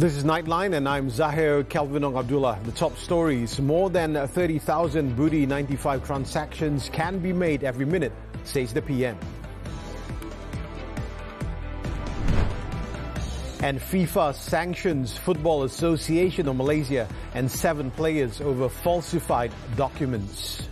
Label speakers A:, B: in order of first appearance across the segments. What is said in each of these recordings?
A: This is Nightline and I'm Zahir. Kelvin and Abdullah. The top stories: more than 30,000 Budi 95 transactions can be made every minute, says the PM. And FIFA sanctions Football Association of Malaysia and 7 players over falsified documents.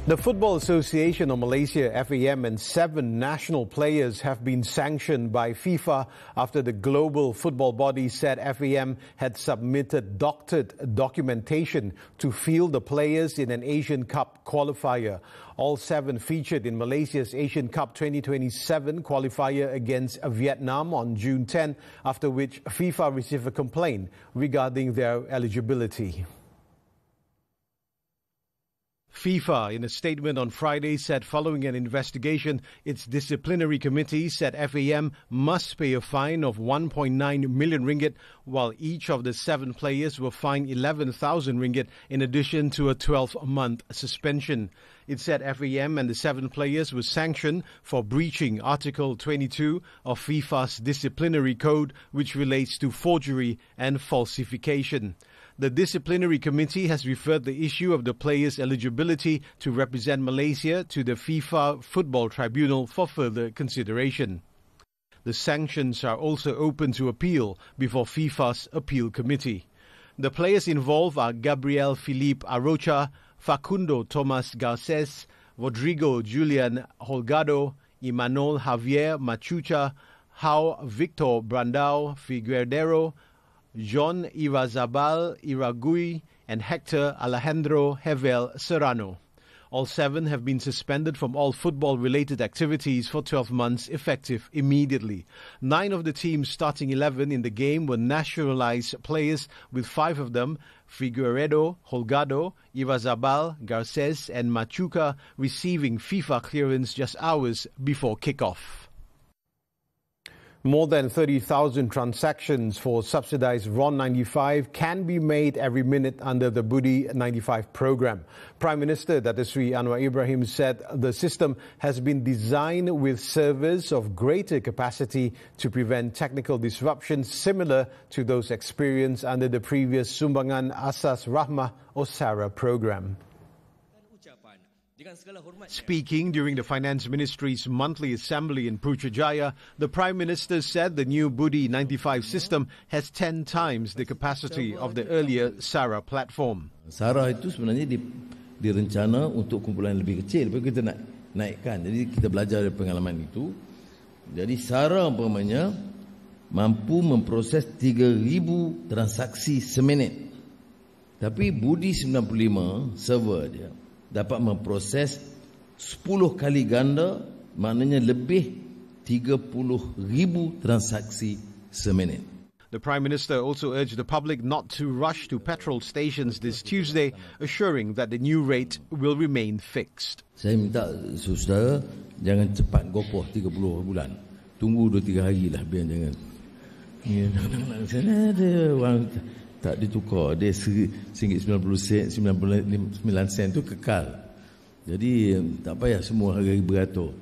A: The Football Association of Malaysia, FAM, and 7 national players have been sanctioned by FIFA after the global football body said FAM had submitted doctored documentation to field the players in an Asian Cup qualifier. All 7 featured in Malaysia's Asian Cup 2027 qualifier against Vietnam on June 10, after which FIFA received a complaint regarding their eligibility. FIFA, in a statement on Friday, said following an investigation, its disciplinary committee said FAM must pay a fine of 1.9 million ringgit, while each of the 7 players were fined 11,000 ringgit in addition to a 12-month suspension. It said FAM and the 7 players were sanctioned for breaching Article 22 of FIFA's disciplinary code, which relates to forgery and falsification. The disciplinary committee has referred the issue of the players' eligibility to represent Malaysia to the FIFA Football Tribunal for further consideration. The sanctions are also open to appeal before FIFA's appeal committee. The players involved are Gabriel Felipe Arocha, Facundo Tomas Garces, Rodrigo Julian Holgado, Imanol Javier Machuca, Hao Victor Brandao Figueredero, John Irazabal Iragui, and Hector Alejandro Hevel Serrano. All 7 have been suspended from all football-related activities for 12 months, effective immediately. 9 of the team's starting 11 in the game were nationalized players, with 5 of them, Figueiredo, Holgado, Irazabal, Garces, and Machuca, receiving FIFA clearance just hours before kickoff. More than 30,000 transactions for subsidized RON 95 can be made every minute under the Budi 95 program. Prime Minister Datuk Seri Anwar Ibrahim said the system has been designed with servers of greater capacity to prevent technical disruptions similar to those experienced under the previous Sumbangan Asas Rahmah or SARA program. Speaking during the Finance Ministry's monthly assembly in Putrajaya, the Prime Minister said the new Budi 95 system has 10 times the capacity of the earlier SARA platform.
B: SARA itu sebenarnya direncana untuk kumpulan lebih kecil, tapi kita nak naikkan. Jadi kita belajar dari pengalaman itu. Jadi SARA umpamanya mampu memproses 3,000 transaksi seminit. Tapi Budi 95 server dia dapat memproses 10 kali ganda, maknanya lebih 30,000 transaksi seminit.
A: The Prime Minister also urged the public not to rush to petrol stations this Tuesday, assuring that the new rate will remain fixed.
B: Saya minta saudara jangan cepat gopoh 30 bulan. Tunggu 2-3 hari lah, biar jangan. Sana ada orang tak ditukar, dia RM1.99 tu kekal. Jadi tak payah semua hari beratur.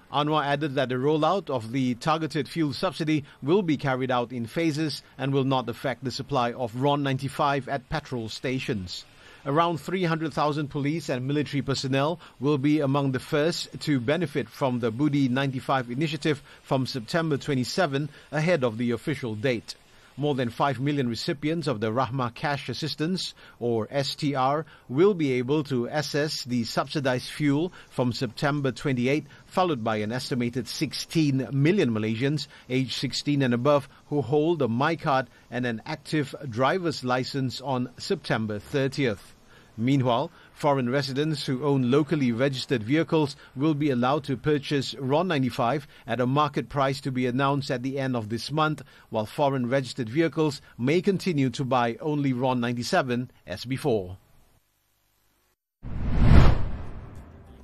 A: Anwar added that the rollout of the targeted fuel subsidy will be carried out in phases and will not affect the supply of RON 95 at petrol stations. Around 300,000 police and military personnel will be among the first to benefit from the Budi 95 initiative from September 27 ahead of the official date. More than 5 million recipients of the Rahmah Cash Assistance, or STR, will be able to access the subsidized fuel from September 28, followed by an estimated 16 million Malaysians aged 16 and above who hold a MyCard and an active driver's license on September 30th. Meanwhile, foreign residents who own locally registered vehicles will be allowed to purchase RON 95 at a market price to be announced at the end of this month, while foreign registered vehicles may continue to buy only RON 97 as before.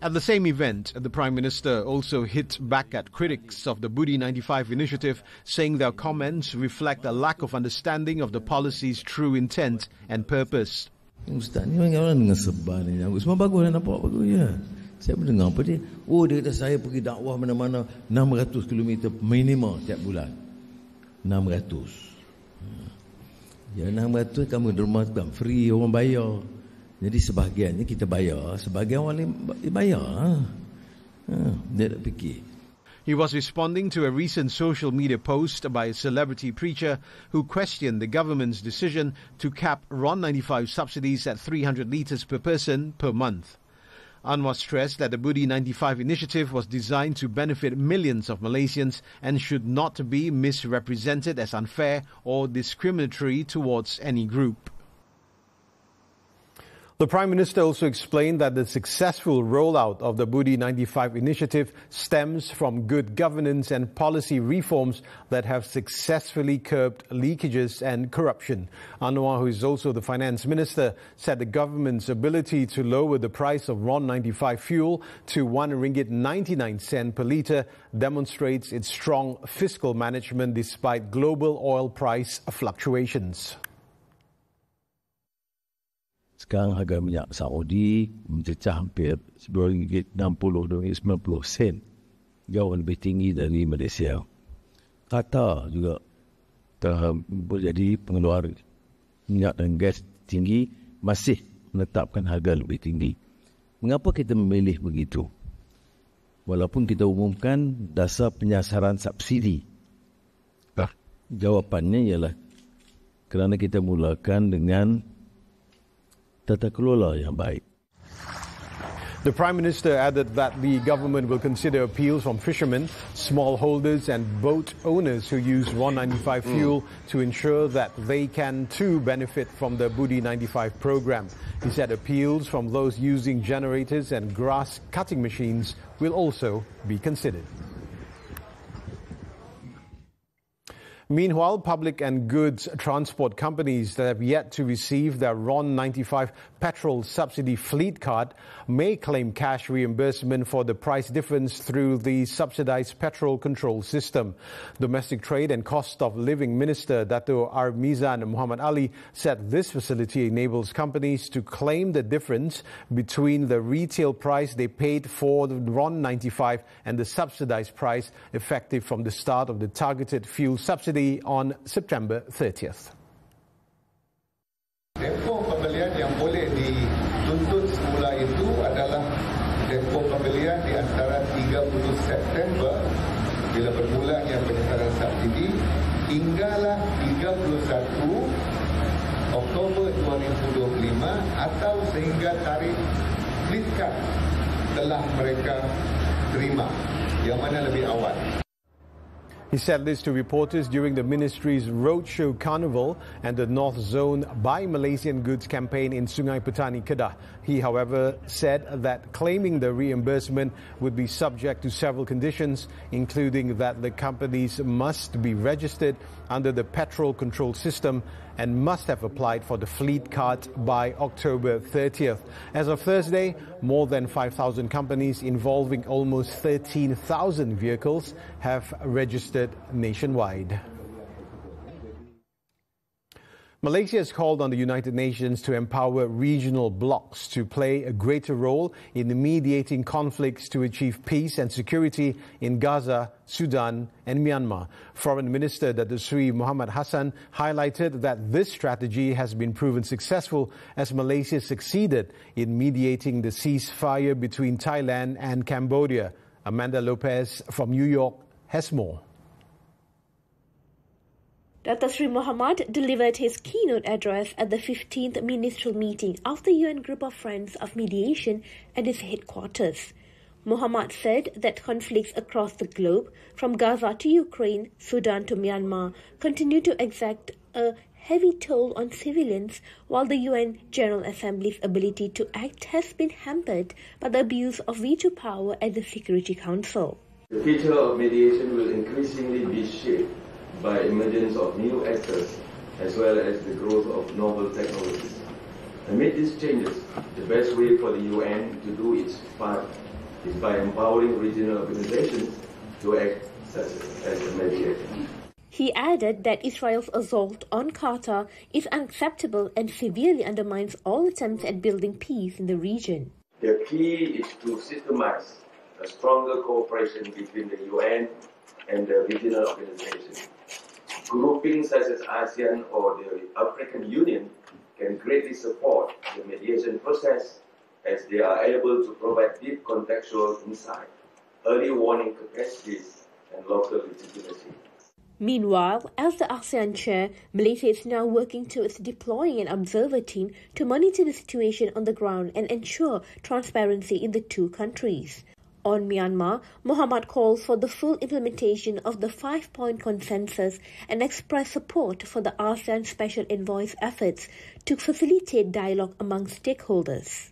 A: At the same event, the Prime Minister also hit back at critics of the Budi 95 initiative, saying their comments reflect a lack of understanding of the policy's true intent and purpose.
B: Ustaz ni orang dengan sebar ni. Semua bagus dan nampak bagus ya. Saya mendengar apa dia? Oh, dia kata saya pergi dakwah mana-mana 600 km minimum tiap bulan. 600. Ya 600 kamu di rumah bukan free, orang bayar. Jadi sebahagiannya kita bayar, sebahagian orang lain bayar. Dia tak fikir.
A: He was responding to a recent social media post by a celebrity preacher who questioned the government's decision to cap RON 95 subsidies at 300 litres per person per month. Anwar stressed that the Budi 95 initiative was designed to benefit millions of Malaysians and should not be misrepresented as unfair or discriminatory towards any group. The Prime Minister also explained that the successful rollout of the Budi 95 initiative stems from good governance and policy reforms that have successfully curbed leakages and corruption. Anwar, who is also the Finance Minister, said the government's ability to lower the price of RON 95 fuel to RM1.99 per litre demonstrates its strong fiscal management despite global oil price fluctuations.
C: Sekarang harga minyak Saudi mencecah hampir RM2.60-2.90. Jauh lebih tinggi dari Malaysia. Qatar juga jadi pengeluar minyak dan gas tinggi, masih menetapkan harga lebih tinggi. Mengapa kita memilih begitu? Walaupun kita umumkan dasar penyasaran subsidi. Jawapannya ialah kerana kita mulakan dengan tata kelola yang baik.
A: The Prime Minister added that the government will consider appeals from fishermen, smallholders and boat owners who use RON 95 fuel to ensure that they can too benefit from the Budi 95 program. He said appeals from those using generators and grass cutting machines will also be considered. Meanwhile, public and goods transport companies that have yet to receive their RON 95 petrol subsidy fleet card may claim cash reimbursement for the price difference through the subsidized petrol control system. Domestic Trade and Cost of Living Minister Dato' Armizan Muhammad Ali said this facility enables companies to claim the difference between the retail price they paid for the RON 95 and the subsidized price effective from the start of the targeted fuel subsidy on September 30th.
D: Depo pembelian yang boleh dituntut semula itu adalah depo pembelian di antara 30 September bila bermulanya penyesaran subsidi hinggalah 31 Oktober 2025 atau sehingga tarikh fleet card telah mereka terima, yang mana lebih awal.
A: He said this to reporters during the ministry's Roadshow Carnival and the North Zone Buy Malaysian Goods campaign in Sungai Petani, Kedah. He, however, said that claiming the reimbursement would be subject to several conditions, including that the companies must be registered under the petrol control system and must have applied for the fleet card by October 30th. As of Thursday, more than 5,000 companies involving almost 13,000 vehicles have registered nationwide. Malaysia has called on the United Nations to empower regional blocs to play a greater role in mediating conflicts to achieve peace and security in Gaza, Sudan and Myanmar. Foreign Minister Dato' Sri Muhammad Hassan highlighted that this strategy has been proven successful as Malaysia succeeded in mediating the ceasefire between Thailand and Cambodia. Amanda Lopez from New York has more.
E: Dr. Sri Muhammad delivered his keynote address at the 15th ministerial meeting of the UN Group of Friends of Mediation at its headquarters. Muhammad said that conflicts across the globe, from Gaza to Ukraine, Sudan to Myanmar, continue to exact a heavy toll on civilians, while the UN General Assembly's ability to act has been hampered by the abuse of veto power at the Security Council.
F: The future of mediation will increasingly be shaped by emergence of new actors as well as the growth of novel technologies. Amid these changes, the best way for the UN to do its part is by empowering regional organizations to act as a mediator.
E: He added that Israel's assault on Qatar is unacceptable and severely undermines all attempts at building peace in the region.
F: The key is to systemize a stronger cooperation between the UN and the regional organizations. Groupings such as ASEAN or the African Union can greatly support the mediation process as they are able to provide deep contextual insight, early warning capacities, and local legitimacy.
E: Meanwhile, as the ASEAN chair, Malaysia is now working towards deploying an observer team to monitor the situation on the ground and ensure transparency in the two countries. On Myanmar, Mohamad calls for the full implementation of the 5-point consensus and expressed support for the ASEAN Special Envoy's efforts to facilitate dialogue among stakeholders.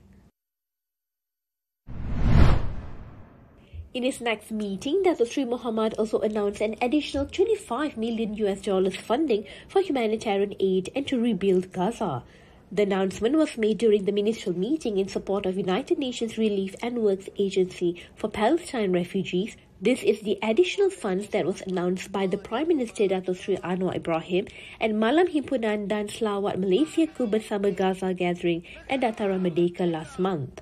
E: In his next meeting, Datuk Sri Mohamad also announced an additional $25 million funding for humanitarian aid and to rebuild Gaza. The announcement was made during the ministerial meeting in support of United Nations Relief and Works Agency for Palestine refugees. This is the additional funds that was announced by the Prime Minister Datuk Sri Anwar Ibrahim at Malam Himpunan dan Selawat Malaysia Ku Bersama Gaza gathering at Dataran Merdeka last month.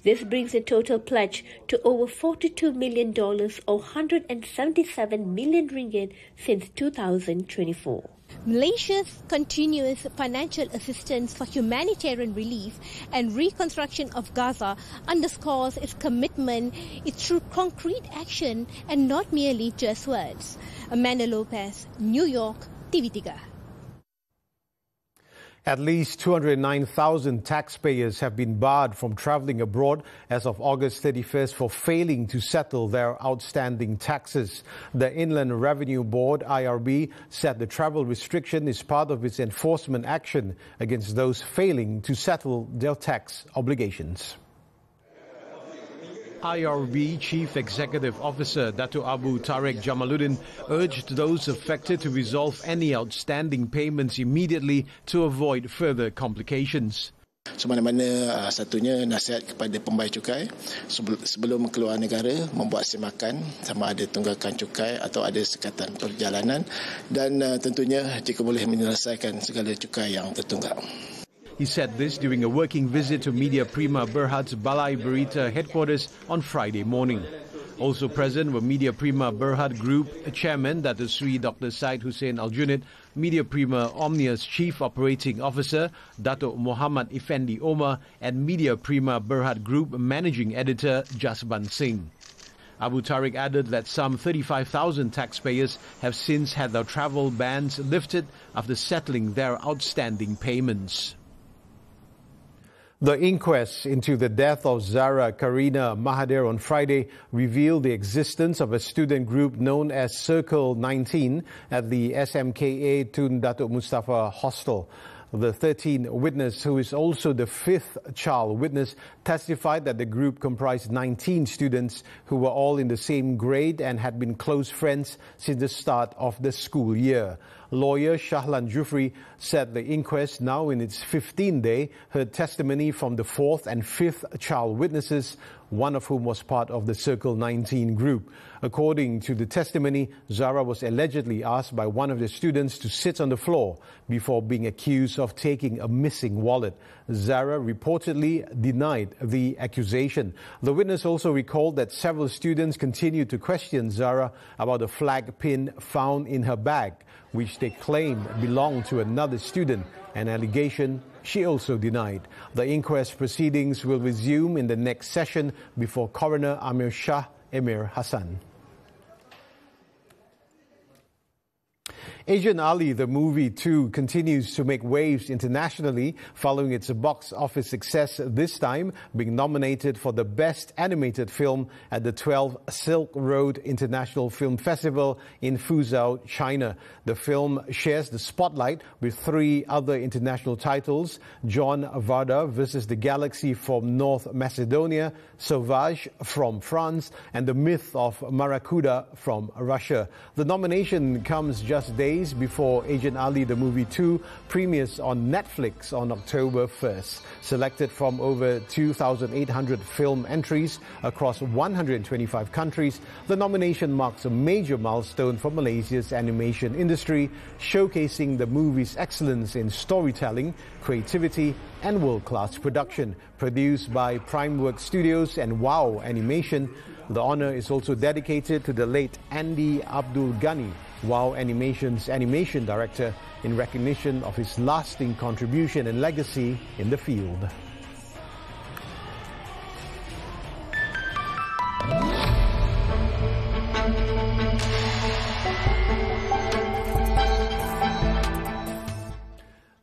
E: This brings the total pledge to over $42 million or 177 million ringgit since 2024.
G: Malaysia's continuous financial assistance for humanitarian relief and reconstruction of Gaza underscores its commitment through concrete action and not merely just words. Amanda Lopez, New York, TV3.
A: At least 209,000 taxpayers have been barred from travelling abroad as of August 31st for failing to settle their outstanding taxes. The Inland Revenue Board, IRB, said the travel restriction is part of its enforcement action against those failing to settle their tax obligations. IRB Chief Executive Officer Dato' Abu Tariq Jamaluddin urged those affected to resolve any outstanding payments immediately to avoid further complications.
H: So mana-mana satunya nasihat kepada pembayar cukai sebelum keluar negara membuat semakan sama ada tunggakan cukai atau ada sekatan perjalanan dan tentunya jika boleh menyelesaikan segala cukai yang tertunggak.
A: He said this during a working visit to Media Prima Berhad's Balai Berita headquarters on Friday morning. Also present were Media Prima Berhad Group Chairman Datuk Sri Dr. Syed Hussein Aljunid, Media Prima Omnia's Chief Operating Officer Datuk Muhammad Effendi Omar, and Media Prima Berhad Group Managing Editor Jasban Singh. Abu Tariq added that some 35,000 taxpayers have since had their travel bans lifted after settling their outstanding payments. The inquest into the death of Zahra Karina Mahathir on Friday revealed the existence of a student group known as Circle 19 at the SMKA Tun Datuk Mustafa Hostel. The 13th witness, who is also the 5th child witness, testified that the group comprised 19 students who were all in the same grade and had been close friends since the start of the school year. Lawyer Shahlan Jufri said the inquest, now in its 15th day, heard testimony from the 4th and 5th child witnesses, one of whom was part of the Circle 19 group. According to the testimony, Zahra was allegedly asked by one of the students to sit on the floor before being accused of taking a missing wallet. Zahra reportedly denied the accusation. The witness also recalled that several students continued to question Zahra about a flag pin found in her bag, which they claimed belonged to another student, an allegation she also denied. The inquest proceedings will resume in the next session before Coroner Amir Shah Emir Hassan. Agent Ali, the movie too, continues to make waves internationally following its box office success, this time being nominated for the Best Animated Film at the 12th Silk Road International Film Festival in Fuzhou, China. The film shares the spotlight with 3 other international titles: John Varda vs. the Galaxy from North Macedonia, Sauvage from France, and The Myth of Maracuda from Russia. The nomination comes just days days before Agent Ali the Movie 2 premieres on Netflix on October 1st. Selected from over 2,800 film entries across 125 countries, the nomination marks a major milestone for Malaysia's animation industry, showcasing the movie's excellence in storytelling, creativity and world-class production. Produced by Primeworks Studios and WOW Animation, the honour is also dedicated to the late Andy Abdul Ghani, WOW Animation's animation director, in recognition of his lasting contribution and legacy in the field.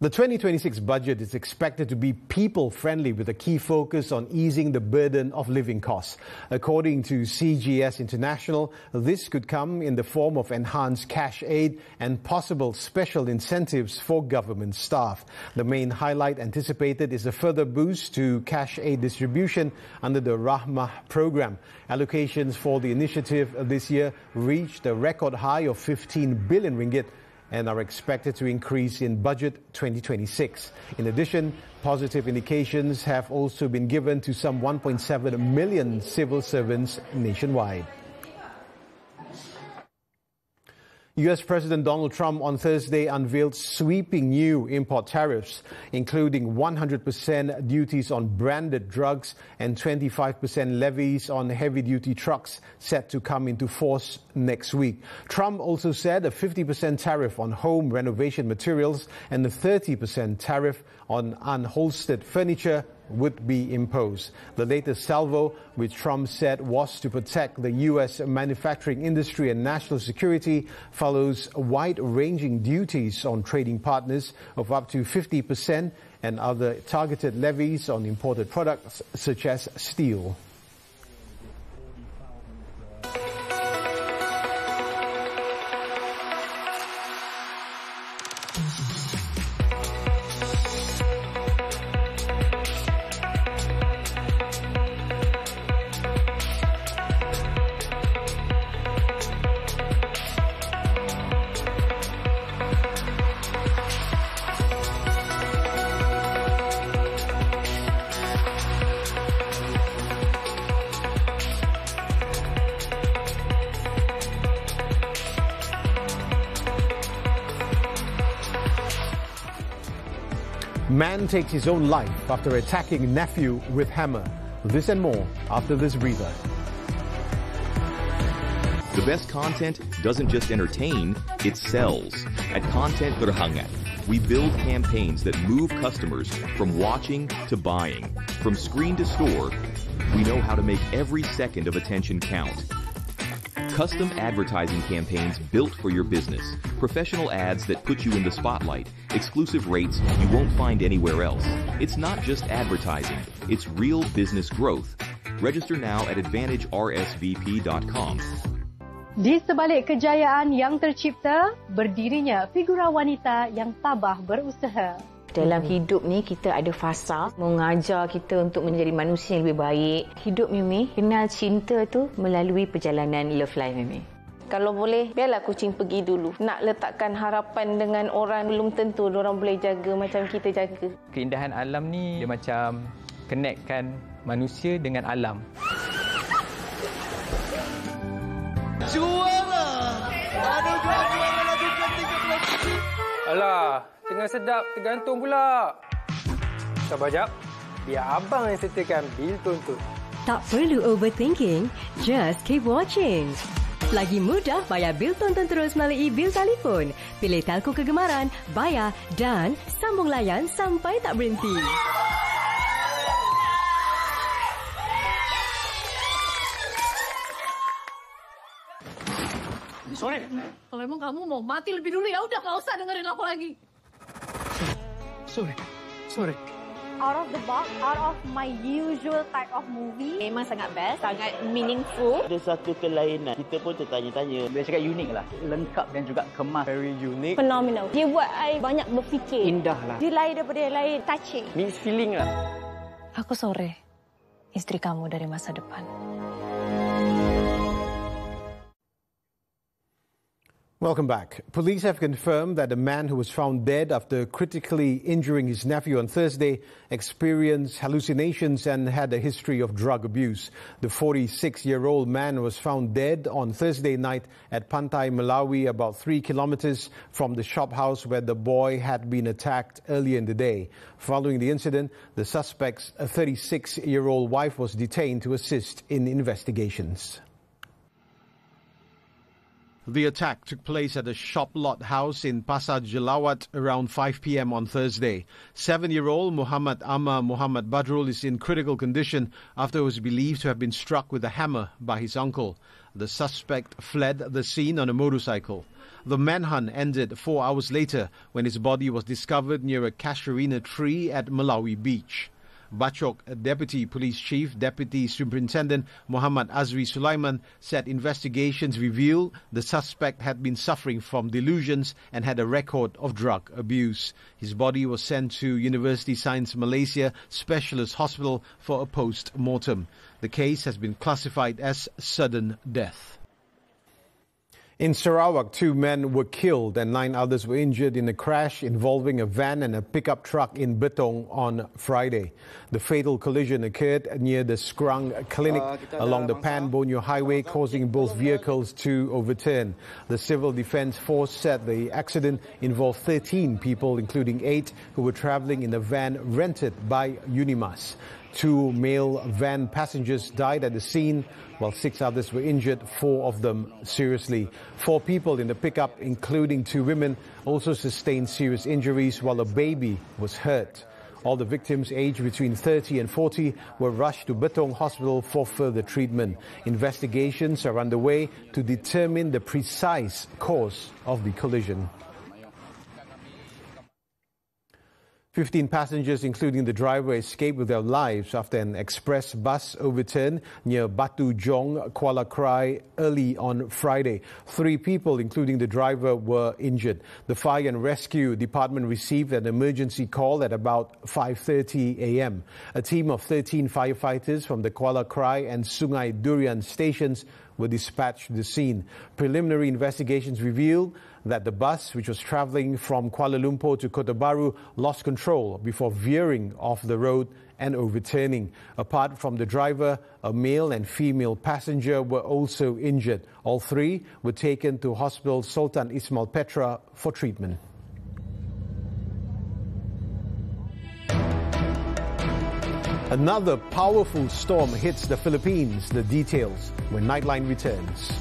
A: The 2026 budget is expected to be people-friendly with a key focus on easing the burden of living costs. According to CGS International, this could come in the form of enhanced cash aid and possible special incentives for government staff. The main highlight anticipated is a further boost to cash aid distribution under the Rahmah program. Allocations for the initiative this year reached a record high of 15 billion ringgit and are expected to increase in budget 2026. In addition, positive indications have also been given to some 1.7 million civil servants nationwide. US President Donald Trump on Thursday unveiled sweeping new import tariffs, including 100% duties on branded drugs and 25% levies on heavy-duty trucks, set to come into force next week. Trump also said a 50% tariff on home renovation materials and a 30% tariff on unholstered furniture would be imposed. The latest salvo, which Trump said was to protect the U.S. manufacturing industry and national security, follows wide-ranging duties on trading partners of up to 50% and other targeted levies on imported products such as steel. Man takes his own life after attacking nephew with hammer. This and more after this breather.
I: The best content doesn't just entertain, it sells. At Content Berhangat, we build campaigns that move customers from watching to buying. From screen to store, we know how to make every second of attention count. Custom advertising campaigns built for your business. Professional ads that put you in the spotlight. Exclusive rates you won't find anywhere else. It's not just advertising, it's real business growth. Register now at AdvantageRSVP.com.
J: Di sebalik kejayaan yang tercipta, berdirinya figura wanita yang tabah berusaha.
K: Dalam hidup ni kita ada fasa mengajar kita untuk menjadi manusia yang lebih baik. Hidup Mimi kenal cinta tu melalui perjalanan love life Mimi. Kalau boleh, biarlah kucing pergi dulu. Nak letakkan harapan dengan orang belum tentu orang boleh jaga macam kita jaga.
L: Keindahan alam ni dia macam connectkan manusia dengan alam.
M: Juara! Aduh, juara lagu ke-13.
N: Alah, tengah sedap tergantung pula. Sabar jap, biar abang yang setelkan bil tonton.
J: Tak perlu overthinking, just keep watching. Lagi mudah bayar bil tonton terus melalui bil telefon. Pilih telco kegemaran, bayar dan sambung layan sampai tak berhenti.
O: Sorry, kalau emang kamu mau mati lebih dulu ya udah, nggak usah dengerin aku lagi.
N: Sorry.
P: Out of the box, out of my usual type of movie. Memang sangat best, sangat meaningful.
Q: Ada satu kelainan, kita pun tertanya-tanya.
R: Dia cakap unik lah, lengkap dan juga kemas.
N: Very unique.
P: Phenomenal. Dia buat I banyak berfikir.
R: Indah lah.
P: Dia lain daripada yang lain, touching.
N: Mixed feeling lah.
S: Aku Sore, isteri kamu dari masa depan.
A: Welcome back. Police have confirmed that a man who was found dead after critically injuring his nephew on Thursday experienced hallucinations and had a history of drug abuse. The 46-year-old man was found dead on Thursday night at Pantai Melawi, about 3 kilometers from the shop house where the boy had been attacked earlier in the day. Following the incident, the suspect's 36-year-old wife was detained to assist in investigations. The attack took place at a shop lot house in Pasar Jelawat around 5 p.m. on Thursday. 7-year-old Muhammad Amma Muhammad Badrul is in critical condition after he was believed to have been struck with a hammer by his uncle. The suspect fled the scene on a motorcycle. The manhunt ended 4 hours later when his body was discovered near a casuarina tree at Melawi Beach. Bachok Deputy Police Chief Deputy Superintendent Muhammad Azri Sulaiman said investigations reveal the suspect had been suffering from delusions and had a record of drug abuse. His body was sent to University Science Malaysia Specialist Hospital for a post-mortem. The case has been classified as sudden death. In Sarawak, 2 men were killed and 9 others were injured in a crash involving a van and a pickup truck in Betong on Friday. The fatal collision occurred near the Skrang Clinic along the Pan Borneo Highway, causing both vehicles to overturn. The Civil Defence Force said the accident involved 13 people, including 8 who were travelling in a van rented by Unimas. 2 male van passengers died at the scene, while 6 others were injured, 4 of them seriously. 4 people in the pickup, including 2 women, also sustained serious injuries, while a baby was hurt. All the victims, aged between 30 and 40, were rushed to Betong Hospital for further treatment. Investigations are underway to determine the precise cause of the collision. 15 passengers, including the driver, escaped with their lives after an express bus overturned near Batu Jong, Kuala Krai early on Friday. 3 people, including the driver, were injured. The Fire and Rescue Department received an emergency call at about 5:30 a.m. A team of 13 firefighters from the Kuala Krai and Sungai Durian stations were dispatched to the scene. Preliminary investigations revealed that the bus, which was travelling from Kuala Lumpur to Kota Bharu, lost control before veering off the road and overturning. Apart from the driver, a male and female passenger were also injured. All 3 were taken to Hospital Sultan Ismail Petra for treatment. Another powerful storm hits the Philippines. The details when Nightline returns.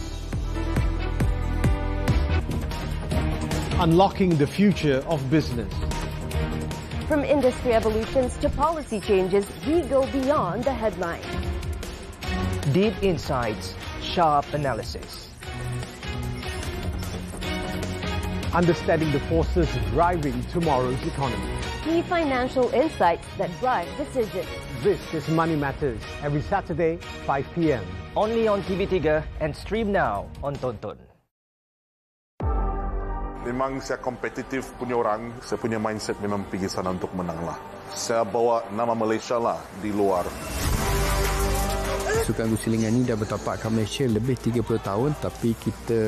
A: Unlocking the future of business.
J: From industry evolutions to policy changes, we go beyond the headline.
T: Deep insights, sharp analysis.
A: Understanding the forces driving tomorrow's economy.
J: Key financial insights that drive decisions.
A: This is Money Matters, every Saturday, 5 p.m.
T: Only on TV3 and stream now on Tonton.
U: Memang saya kompetitif punya orang, saya punya mindset memang pergi sana untuk menang lah. Saya bawa nama Malaysia lah di luar.
V: Sukan gusilingan ini dah bertapak ke Malaysia lebih 30 tahun, tapi kita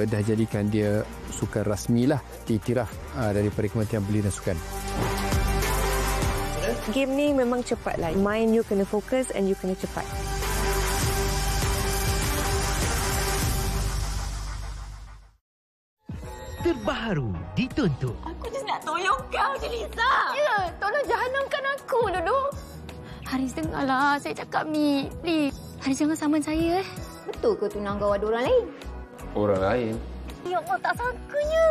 V: dah jadikan dia sukan rasmi lah, diiktiraf daripada Kementerian Belia dan Sukan.
W: Game ni memang cepat lah. Mind you kena fokus and you kena cepat.
X: Terbaru ditonton.
Y: Aku just nak tolong kau je, Lisa. Ya, tolong jahanamkan aku dulu. Haris dengarlah saya cakap ni. Please. Haris jangan saman saya. Betul ke tunang kau ada orang lain?
Z: Orang lain?
Y: Ya Allah, tak sangkanya.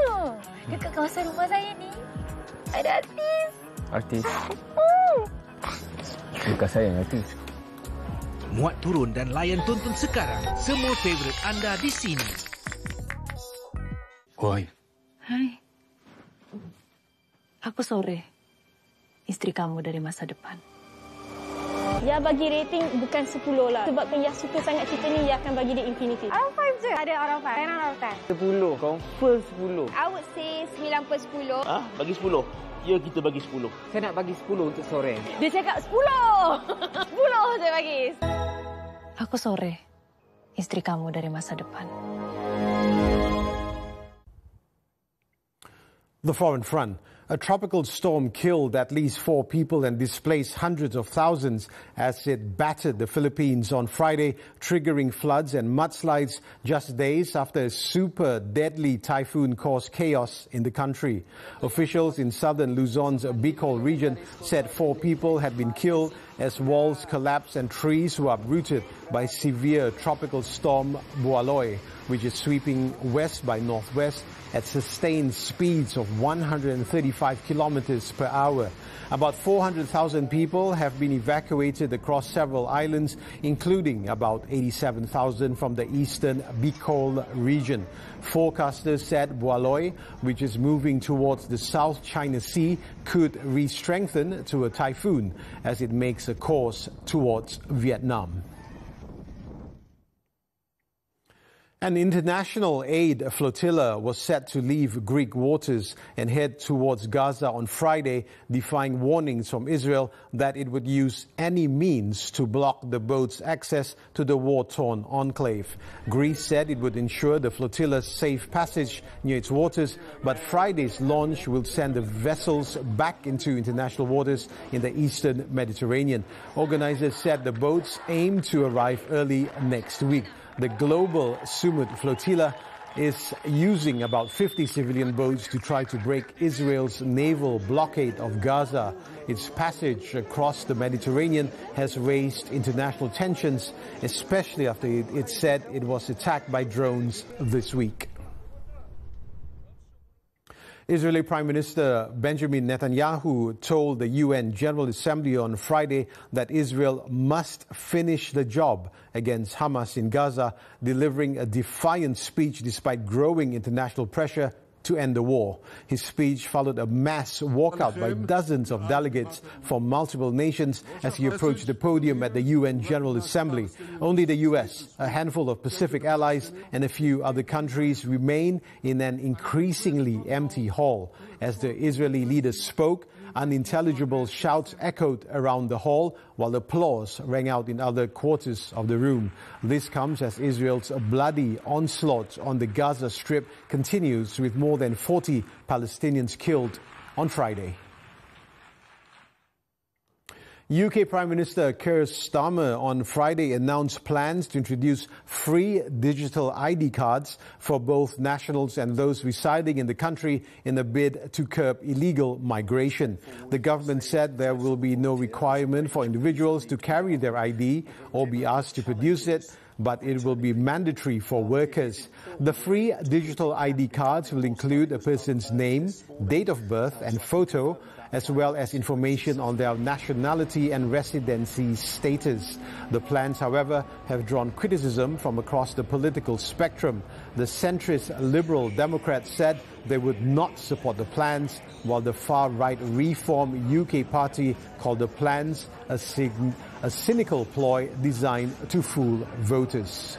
Y: Dekat kawasan rumah saya ni ada artis.
Z: Artis? Bukan saya yang artis.
X: Muat turun dan layan tonton sekarang. Semua favourite anda di sini.
V: Oi.
S: Hai. Aku Sore. Isteri kamu dari masa depan.
P: Ya bagi rating bukan 10 lah. Sebabkan Ya suka sangat cerita ni, Ya akan bagi dia infinity.
Y: Out of 5 je. Ada out of 5. 10 out of
U: 10,
Y: 10.
U: confirm 10.
Y: I would say 9/10.
Q: Ah, bagi 10. Ya, kita bagi 10.
R: Saya nak bagi 10 untuk Sore.
P: Dia cakap 10. 10 saya bagi.
S: Aku Sore. Isteri kamu dari masa depan.
A: The foreign front. A tropical storm killed at least 4 people and displaced hundreds of thousands as it battered the Philippines on Friday, triggering floods and mudslides just days after a super deadly typhoon caused chaos in the country. Officials in southern Luzon's Bicol region said 4 people had been killed as walls collapsed and trees were uprooted by severe tropical storm Buletin, which is sweeping west by northwest at sustained speeds of 135 kilometers per hour. About 400,000 people have been evacuated across several islands, including about 87,000 from the eastern Bicol region. Forecasters said Buletin, which is moving towards the South China Sea, could re-strengthen to a typhoon as it makes a course towards Vietnam. An international aid flotilla was set to leave Greek waters and head towards Gaza on Friday, defying warnings from Israel that it would use any means to block the boat's access to the war-torn enclave. Greece said it would ensure the flotilla's safe passage near its waters, but Friday's launch will send the vessels back into international waters in the eastern Mediterranean. Organizers said the boats aim to arrive early next week. The global Sumud flotilla is using about 50 civilian boats to try to break Israel's naval blockade of Gaza. Its passage across the Mediterranean has raised international tensions, especially after it said it was attacked by drones this week. Israeli Prime Minister Benjamin Netanyahu told the UN General Assembly on Friday that Israel must finish the job against Hamas in Gaza, delivering a defiant speech despite growing international pressure to end the war. His speech followed a mass walkout by dozens of delegates from multiple nations as he approached the podium at the UN General Assembly. Only the US, a handful of Pacific allies, and a few other countries remain in an increasingly empty hall. As the Israeli leader spoke, unintelligible shouts echoed around the hall, while applause rang out in other quarters of the room. This comes as Israel's bloody onslaught on the Gaza Strip continues, with more than 40 Palestinians killed on Friday. UK Prime Minister Keir Starmer on Friday announced plans to introduce free digital ID cards for both nationals and those residing in the country in a bid to curb illegal migration. The government said there will be no requirement for individuals to carry their ID or be asked to produce it, but it will be mandatory for workers. The free digital ID cards will include a person's name, date of birth and photo, as well as information on their nationality and residency status. The plans, however, have drawn criticism from across the political spectrum. The centrist Liberal Democrats said they would not support the plans, while the far-right Reform UK party called the plans a cynical ploy designed to fool voters.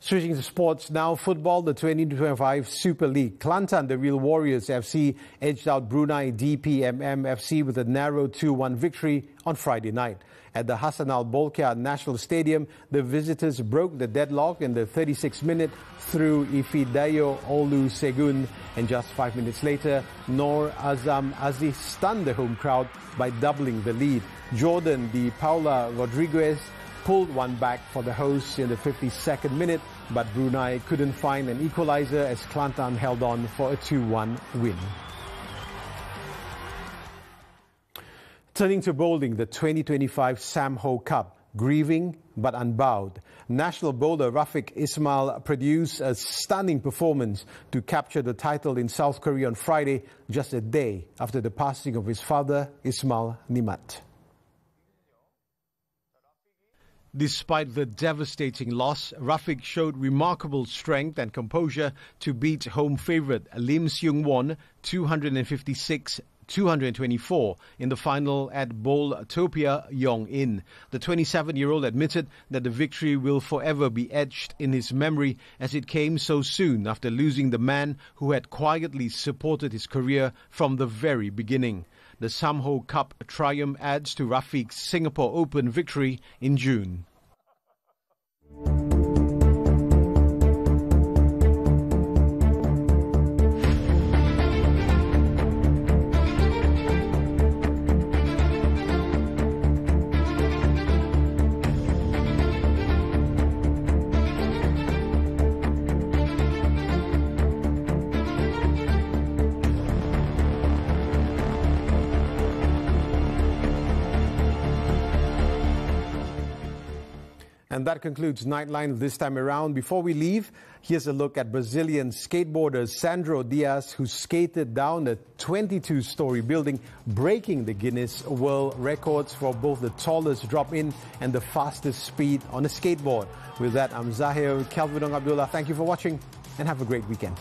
A: Switching to sports now, football, the 2025 Super League. Kelantan, the Real Warriors FC, edged out Brunei DPMM FC with a narrow 2-1 victory on Friday night. At the Hassan Al Bolkiah National Stadium, the visitors broke the deadlock in the 36th minute through Ifidayo Olusegun, and just 5 minutes later, Noor Azam Aziz stunned the home crowd by doubling the lead. Jordan de Paula Rodriguez pulled one back for the hosts in the 52nd minute, but Brunei couldn't find an equalizer as Kelantan held on for a 2-1 win. Turning to bowling, the 2025 Sam Ho Cup, grieving but unbowed. National bowler Rafiq Ismail produced a stunning performance to capture the title in South Korea on Friday, just a day after the passing of his father, Ismail Nimat. Despite the devastating loss, Rafiq showed remarkable strength and composure to beat home favourite Lim Seung Won 256-224 in the final at Bowltopia Yong In. The 27-year-old admitted that the victory will forever be etched in his memory as it came so soon after losing the man who had quietly supported his career from the very beginning. The Samho Cup triumph adds to Rafiq's Singapore Open victory in June. And that concludes Nightline this time around. Before we leave, here's a look at Brazilian skateboarder Sandro Dias, who skated down a 22-story building, breaking the Guinness World Records for both the tallest drop-in and the fastest speed on a skateboard. With that, I'm Zahir, Kelvin and Abdullah. Thank you for watching and have a great weekend.